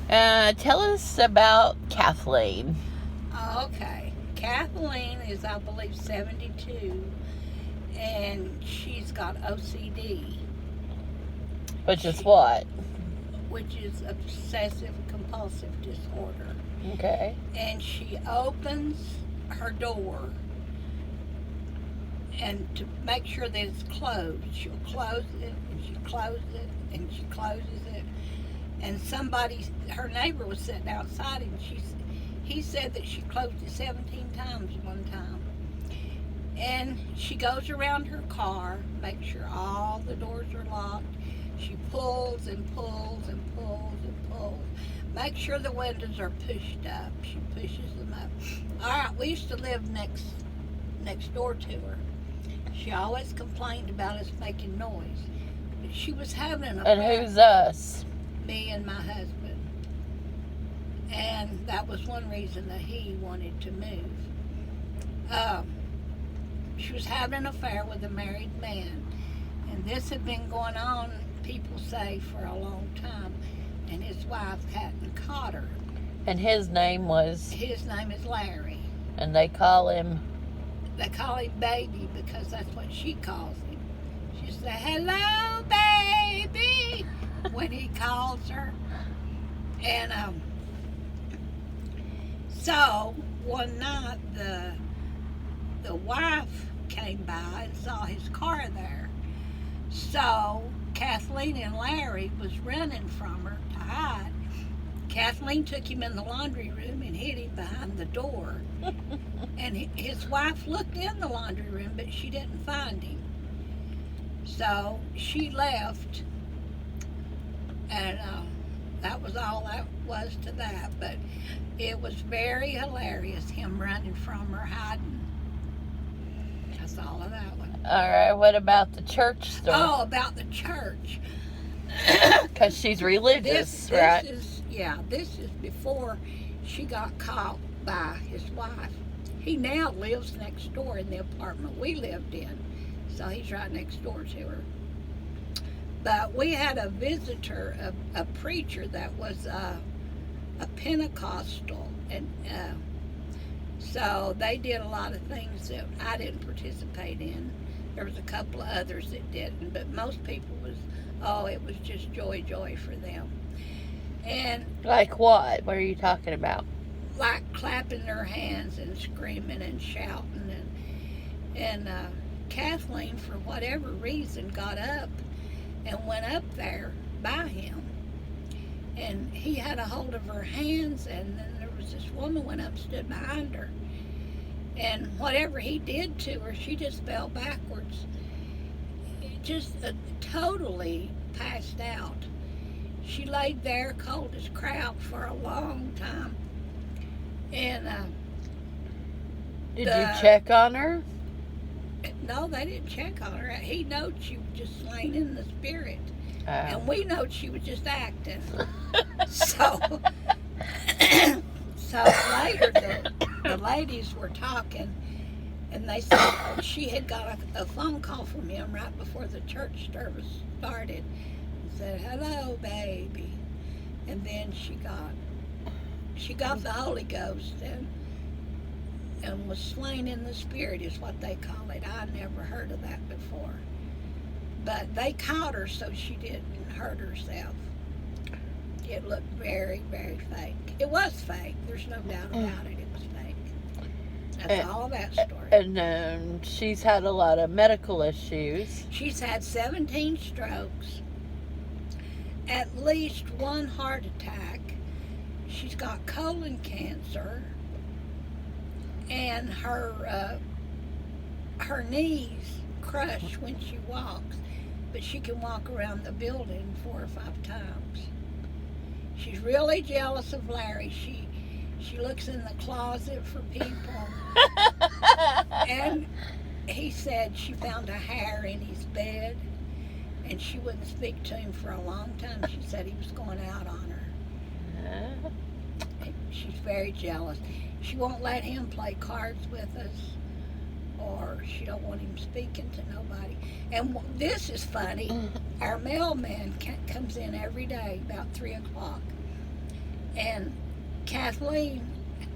Tell us about Kathleen. Okay. Kathleen is, I believe, 72, and she's got OCD, Which is what? which is obsessive compulsive disorder. Okay. And she opens her door, and to make sure that it's closed, she'll close it, and she closes it, and she closes it. And her neighbor was sitting outside, and he said that she closed it 17 times one time. And she goes around her car, makes sure all the doors are locked. She pulls and pulls and pulls and pulls. Make sure the windows are pushed up. She pushes them up. All right, we used to live next door to her. She always complained about us making noise. But she was having an affair. And who's us? Me and my husband. And that was one reason that he wanted to move. She was having an affair with a married man. And this had been going on, people say, for a long time. And his wife hadn't caught her. And his name was? His name is Larry. And they call him? They call him Baby because that's what she calls him. She says, "Hello, baby," when he calls her. And so one night the wife came by and saw his car there. So Kathleen and Larry was running from her to hide. Kathleen took him in the laundry room and hid him behind the door. And his wife looked in the laundry room, but she didn't find him. So she left, and that was all that was to that. But it was very hilarious, him running from her, hiding. That's all of that one. All right, what about the church story? Oh, about the church. Because she's religious, right? This is before she got caught by his wife. He now lives next door in the apartment we lived in, so he's right next door to her. But we had a visitor, a preacher that was a Pentecostal, and so they did a lot of things that I didn't participate in. There was a couple of others that didn't, but most people it was just joy for them. And like what? What are you talking about? Like clapping their hands and screaming and shouting, and Kathleen, for whatever reason, got up and went up there by him, and he had a hold of her hands, and then there was this woman went up and stood behind her, and whatever he did to her, she just fell backwards, just totally passed out. She laid there cold as crap for a long time. And did you check on her? No, they didn't check on her. He knowed she was just slain in the spirit, and we knowed she was just acting. so later, the ladies were talking, and they said she had got a phone call from him right before the church service started, and said, "Hello, baby," and then she got the Holy Ghost and was slain in the spirit is what they call it. I never heard of that before. But they caught her so she didn't hurt herself. It looked very, very fake. It was fake. There's no doubt about it. It was fake. That's all that story. And she's had a lot of medical issues. She's had 17 strokes, at least one heart attack. She's got colon cancer, and her knees crush when she walks, but she can walk around the building 4 or 5 times. She's really jealous of Larry. She looks in the closet for people, and he said she found a hair in his bed, and she wouldn't speak to him for a long time. She said he was going out on her. She's very jealous. She won't let him play cards with us, or she don't want him speaking to nobody. And this is funny. Our mailman comes in every day about 3 o'clock, And Kathleen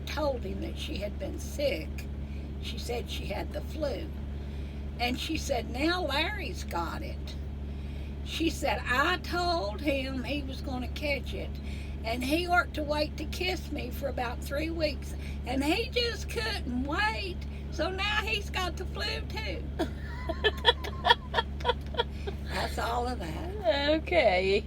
told him that she had been sick. She said she had the flu. And she said, now Larry's got it. She said, I told him he was going to catch it. And he ought to wait to kiss me for about 3 weeks. And he just couldn't wait. So now he's got the flu too. That's all of that. Okay.